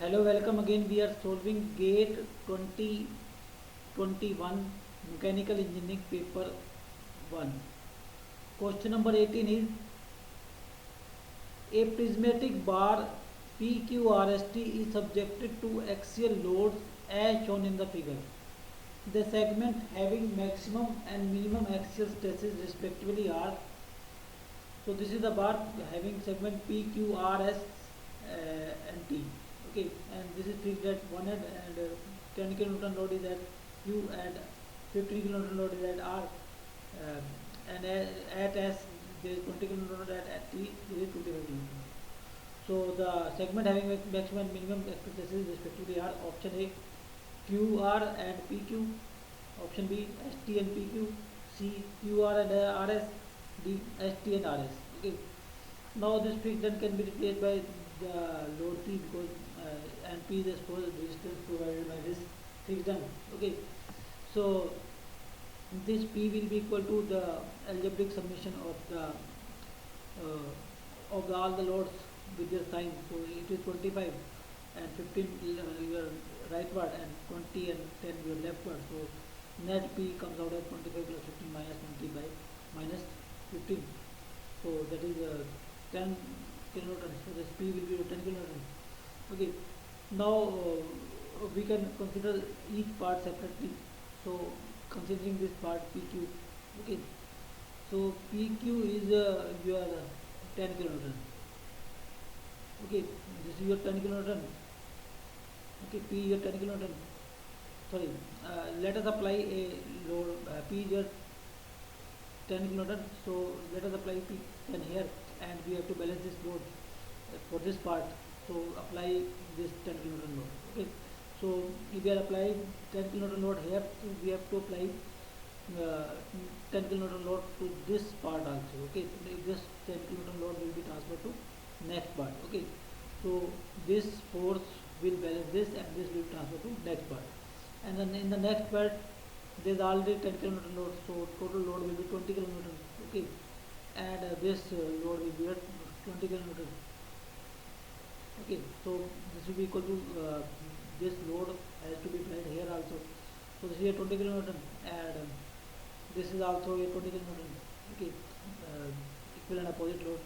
Hello, welcome again. We are solving GATE 2021 Mechanical Engineering Paper 1. Question number 18 is a prismatic bar PQRST is subjected to axial loads as shown in the figure. The segment having maximum and minimum axial stresses respectively are. So this is the bar having segment PQRS and T. Okay, and this is fixed at one end, and 10 kilonewton load is at Q, and 15 kilonewton load is at R, and at S there is 20 kilonewton load at T, there is 25 kilonewton. So the segment having maximum and minimum stresses respectively are option A QR and PQ, option B ST and PQ, C QR and RS, D ST and RS. Okay. Now this fixed end can be replaced by the load P, because and P is the resistance provided by this fixed end. Okay. So this P will be equal to the algebraic summation of all the loads with their sign. So it is 25 and 15 your rightward, and 20 and 10 your leftward. So net P comes out as 25 plus 15 minus 20 by minus 15. So that is 10 kilonewton. So this P will be 10 kilonewton. Okay. Now we can consider each part separately. So considering this part PQ. Okay. So PQ is your 10 kilonewton. Okay. This is your 10 kilonewton. Okay. P your 10 kilonewton. Sorry. Let us apply a load. P is your 10 kilonewton. So let us apply P10 here, and we have to balance this load for this part. So apply this 10 kilonewton load. Okay. So if we are applying 10 kilonewton load here, so we have to apply 10 kilonewton load to this part also. Okay. So this 10 kilonewton load will be transferred to next part. Okay. So this force will balance this, and this will transfer to next part. And then in the next part, there is already 10 kilonewton load, so total load will be 20 kilonewton. Okay. And this load will be at 20 kilonewton. Okay. So this will be equal to this load has to be applied here also. So this is a 20 kilonewton, and this is also a 20 kilonewton. Okay. Equal and opposite load.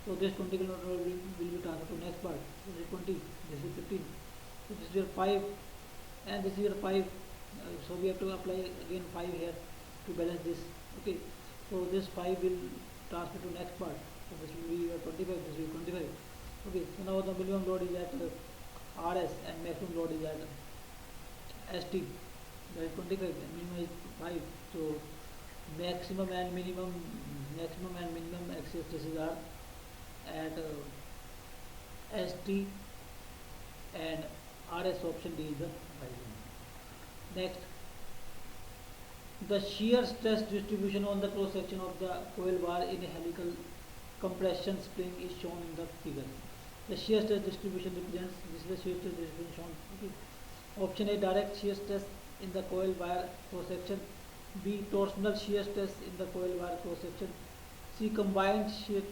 So this 20 kilonewton load will be transferred to next part. So this is 20, this is 15. So this is your 5, and this is your 5. So we have to apply again 5 here to balance this. Okay. So this 5 will transfer to next part. So this will be 25, this will be 25. Okay. So now the minimum load is at RS, and maximum load is at ST. That is 25, and minimum is 5. So maximum and minimum axial stresses are at ST, and RS. Option D is the right one. Next, the shear stress distribution on the cross section of the coil bar in a helical compression spring is shown in the figure. The shear stress distribution represents, this is the shear stress distribution shown. Okay. Option A, direct shear stress in the coil wire cross section. B, torsional shear stress in the coil wire cross section. C, combined shear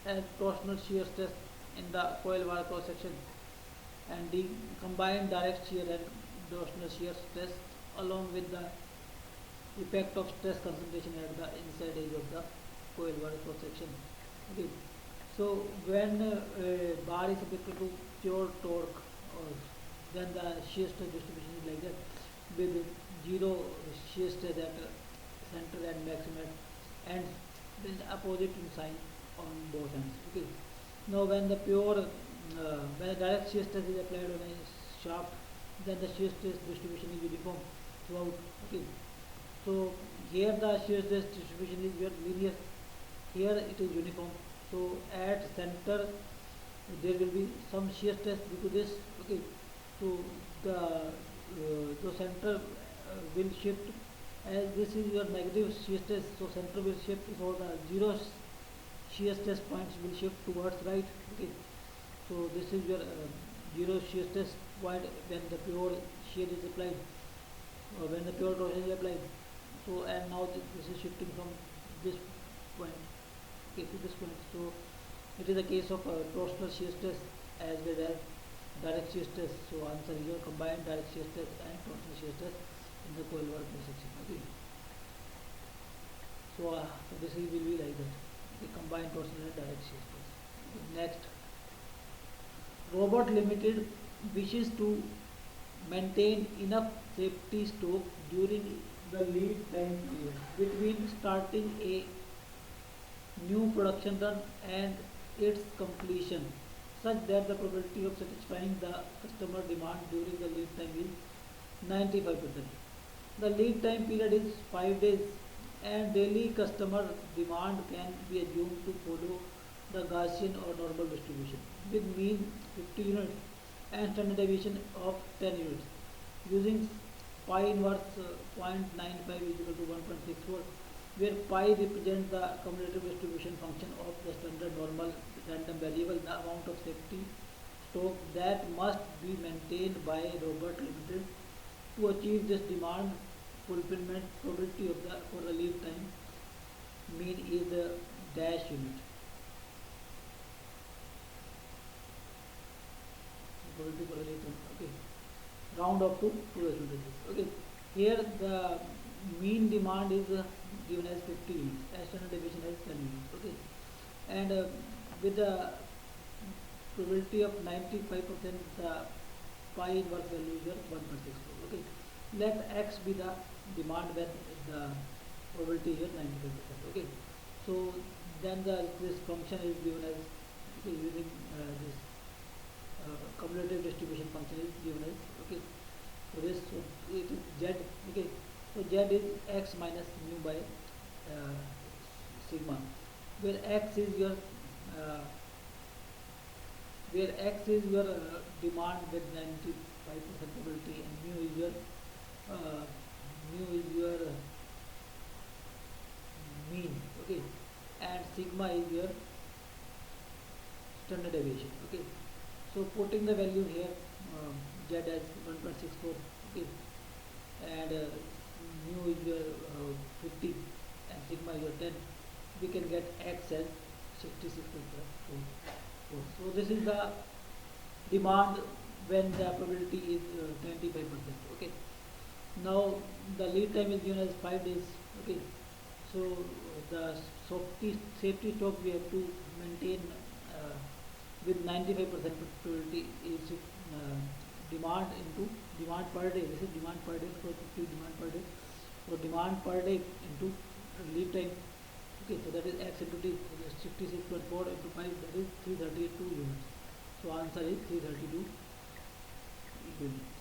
and torsional shear stress in the coil wire cross section. And D, combined direct shear and torsional shear stress along with the effect of stress concentration at the inside edge of the coil wire cross section. Okay. So when a bar is subjected to pure torque, then the shear stress distribution is like that, with zero shear stress at center and maximum at ends, then opposite in sign on both ends. Okay. Now when the when the direct shear stress is applied on a shaft, then the shear stress distribution is uniform throughout. Okay. So here the shear stress distribution is linear, here it is uniform. So at center there will be some shear stress due to this. Okay. So the center will shift, as this is your negative shear stress. So center will shift, so the zero shear stress points will shift towards right. Okay. So this is your zero shear stress point when the pure shear is applied, or when the pure torsion is applied. So and now this is shifting from this point, okay, to this point. So it is a case of torsional shear stress as well as direct shear stress. So answer is your combined direct shear stress and torsional shear stress in the coil work section. Okay. So this will be like that. The combined torsional and direct shear stress. Next, Robot Limited wishes to maintain enough safety stock during the lead time period between starting a new production run and its completion, such that the probability of satisfying the customer demand during the lead time is 95%. The lead time period is 5 days and daily customer demand can be assumed to follow the Gaussian or normal distribution with mean 50 units and standard deviation of 10 units using pi inverse 0.95 is equal to 1.64, where pi represents the cumulative distribution function of the standard normal random variable, the amount of safety stock that must be maintained by Robot Limited to achieve this demand fulfillment. Probability of the for the lead time mean is the dash unit. Probability for the lead time. Okay. Round up to 2 percentages. Okay. Here the mean demand is given as 50 units, as standard deviation as 10 units. Okay. And with the probability of 95%, the pi inverse value is your 1.64. Okay. Let x be the demand when the probability here 95%. Okay. So then this function is given as, okay, using this cumulative distribution function is given as, okay. So this, so it is z. Okay. So z is x minus mu by sigma, where x is your demand with 95% probability, and mu is your mean. Okay. And sigma is your standard deviation. Okay. So putting the value here, z as 1.64. Okay. And mu is your 50 and sigma is your 10, we can get x as 66.4. So this is the demand when the probability is 25%. Okay. Now the lead time is given as 5 days. Okay. So the safety stock we have to maintain with 95% probability is demand into demand per day. This is demand per day, so 50 demand per day. So demand per day into lead time. Okay, so that is x into t. So 66.4 into 5, that is 332 units. So answer is 332 units.